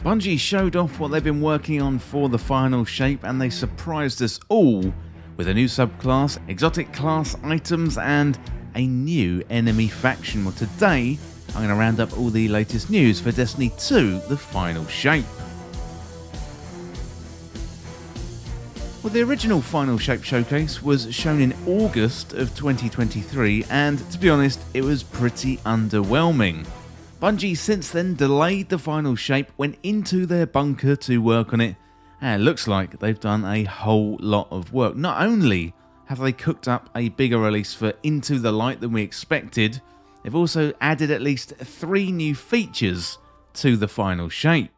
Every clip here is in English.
Bungie showed off what they've been working on for the final shape, and they surprised us all with a new subclass, exotic class items, and a new enemy faction. Well, today I'm going to round up all the latest news for Destiny 2, the final shape. Well, the original Final Shape showcase was shown in August of 2023, and to be honest, it was pretty underwhelming. Bungie since then delayed the final shape, went into their bunker to work on it, and it looks like they've done a whole lot of work. Not only have they cooked up a bigger release for Into the Light than we expected, they've also added at least 3 new features to the final shape.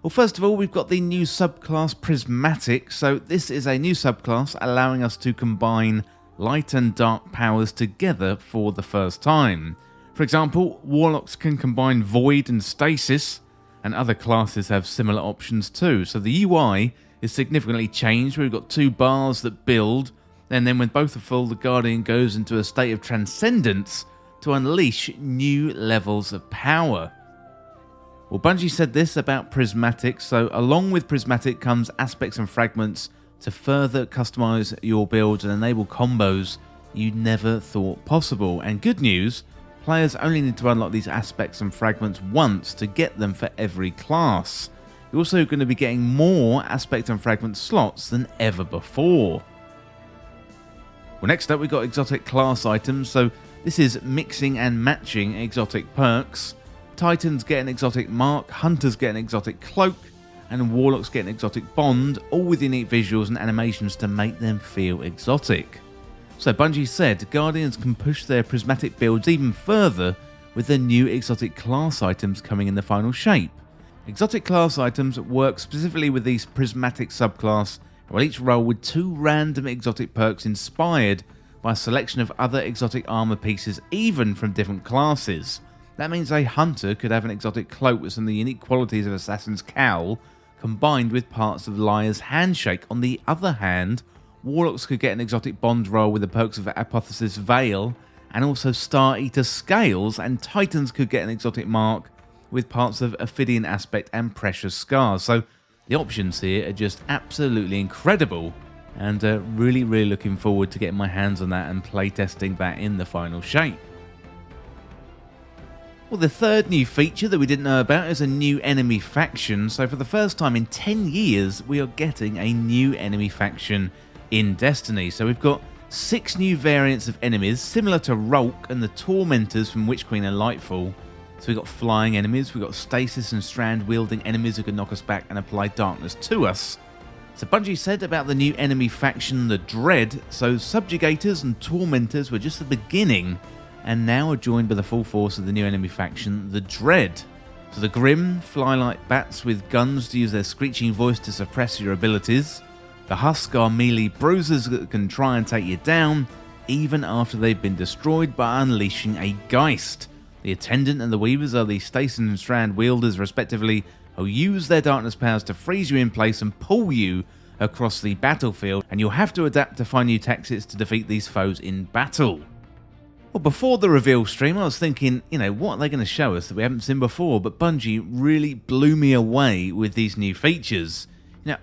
Well, first of all, we've got the new subclass Prismatic. So this is a new subclass allowing us to combine light and dark powers together for the first time. For example, Warlocks can combine Void and Stasis, and other classes have similar options too. So the UI is significantly changed. We've got 2 bars that build, and then when both are full, the Guardian goes into a state of transcendence to unleash new levels of power. Well, Bungie said this about Prismatic, so along with Prismatic comes aspects and fragments to further customize your build and enable combos you never thought possible. And good news, players only need to unlock these aspects and fragments once to get them for every class. You're also going to be getting more aspect and fragment slots than ever before. Well, next up we've got exotic class items, so this is mixing and matching exotic perks. Titans get an exotic mark, Hunters get an exotic cloak, and Warlocks get an exotic bond, all with unique visuals and animations to make them feel exotic. So Bungie said Guardians can push their prismatic builds even further with the new exotic class items coming in the final shape. Exotic class items work specifically with these prismatic subclass, and will each roll with 2 random exotic perks inspired by a selection of other exotic armor pieces, even from different classes. That means a Hunter could have an exotic cloak with some of the unique qualities of Assassin's Cowl, combined with parts of Liar's Handshake. On the other hand, Warlocks could get an exotic bond roll with the perks of Apotheosis Veil, and also Star Eater Scales, and Titans could get an exotic mark with parts of Ophidian Aspect and Precious Scars. So the options here are just absolutely incredible, and really looking forward to getting my hands on that and playtesting that in the final shape. Well, the third new feature that we didn't know about is a new enemy faction. So for the first time in 10 years, we are getting a new enemy faction in Destiny. So we've got 6 new variants of enemies, similar to Rulk and the Tormentors from Witch Queen and Lightfall. So we've got flying enemies, we've got stasis and strand wielding enemies who can knock us back and apply darkness to us. So Bungie said about the new enemy faction, the Dread, so Subjugators and Tormentors were just the beginning, and now are joined by the full force of the new enemy faction, the Dread. So the Grim fly like bats with guns to use their screeching voice to suppress your abilities. The Husk are melee bruisers that can try and take you down, even after they've been destroyed by unleashing a Geist. The Attendant and the Weavers are the stasis and strand wielders respectively, who use their darkness powers to freeze you in place and pull you across the battlefield, and you'll have to adapt to find new tactics to defeat these foes in battle. Well, before the reveal stream, I was thinking, what are they going to show us that we haven't seen before? But Bungie really blew me away with these new features.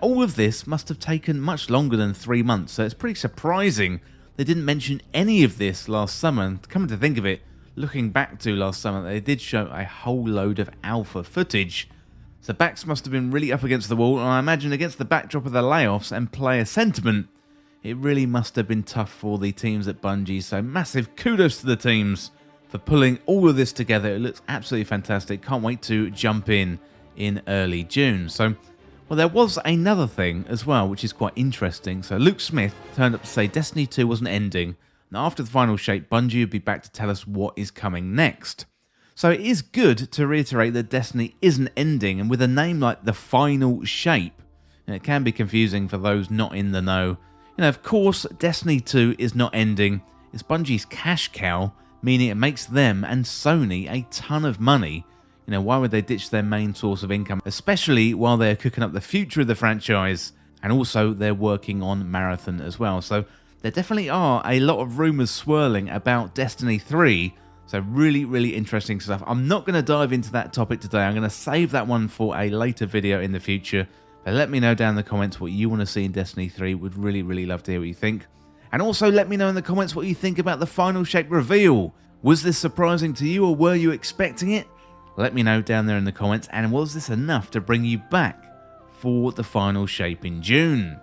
All of this must have taken much longer than 3 months, so it's pretty surprising they didn't mention any of this last summer. And coming to think of it, looking back to last summer, they did show a whole load of alpha footage. So backs must have been really up against the wall, and I imagine against the backdrop of the layoffs and player sentiment, it really must have been tough for the teams at Bungie, so massive kudos to the teams for pulling all of this together. It looks absolutely fantastic. Can't wait to jump in early June. So, well, there was another thing as well, which is quite interesting. So Luke Smith turned up to say Destiny 2 wasn't ending. Now, after the final shape, Bungie would be back to tell us what is coming next. So it is good to reiterate that Destiny isn't ending, and with a name like the final shape, it can be confusing for those not in the know. Of course, Destiny 2 is not ending. It's Bungie's cash cow, meaning it makes them and Sony a ton of money. Why would they ditch their main source of income, especially while they're cooking up the future of the franchise, and also they're working on Marathon as well. So there definitely are a lot of rumours swirling about Destiny 3 So really, really interesting stuff. I'm not going to dive into that topic today. I'm going to save that one for a later video in the future. But let me know down in the comments what you want to see in Destiny 3. Would really, really love to hear what you think. And also let me know in the comments what you think about the final shape reveal. Was this surprising to you, or were you expecting it? Let me know down there in the comments. And was this enough to bring you back for the final shape in June?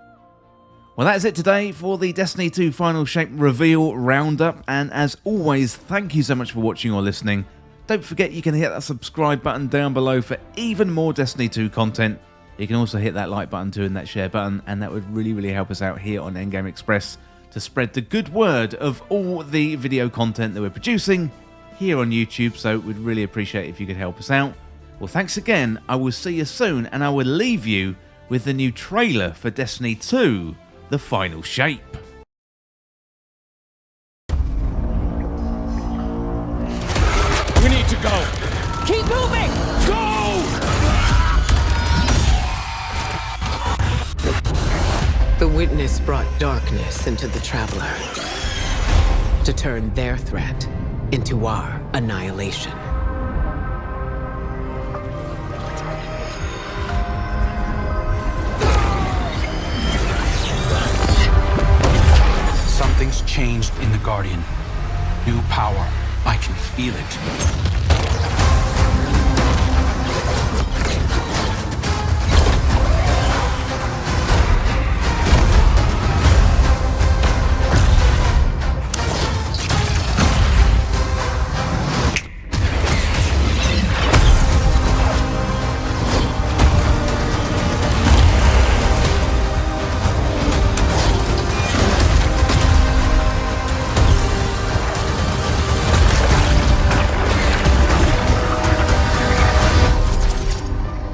Well, that is it today for the Destiny 2 Final Shape Reveal Roundup, and as always, thank you so much for watching or listening. Don't forget you can hit that subscribe button down below for even more Destiny 2 content. You can also hit that like button too and that share button, and that would really, really help us out here on Endgame Express to spread the good word of all the video content that we're producing here on YouTube, so we'd really appreciate it if you could help us out. Well, thanks again, I will see you soon, and I will leave you with the new trailer for Destiny 2. The Final Shape. We need to go. Keep moving! Go! The Witness brought darkness into the Traveler to turn their threat into our annihilation. Something's changed in the Guardian. New power. I can feel it.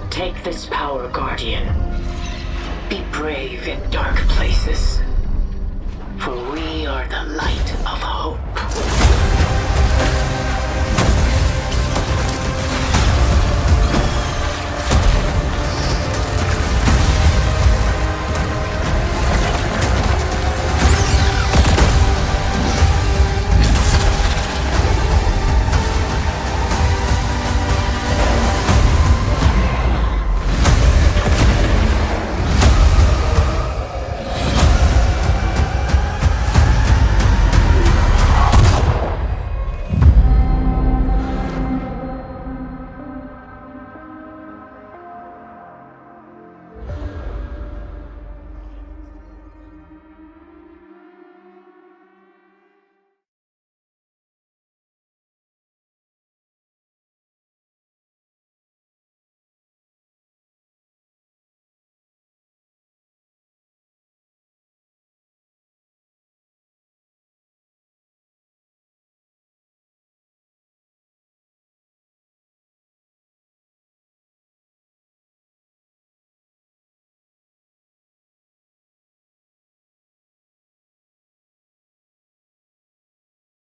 Take this power, Guardian. Be brave in dark places, for we are the light of hope.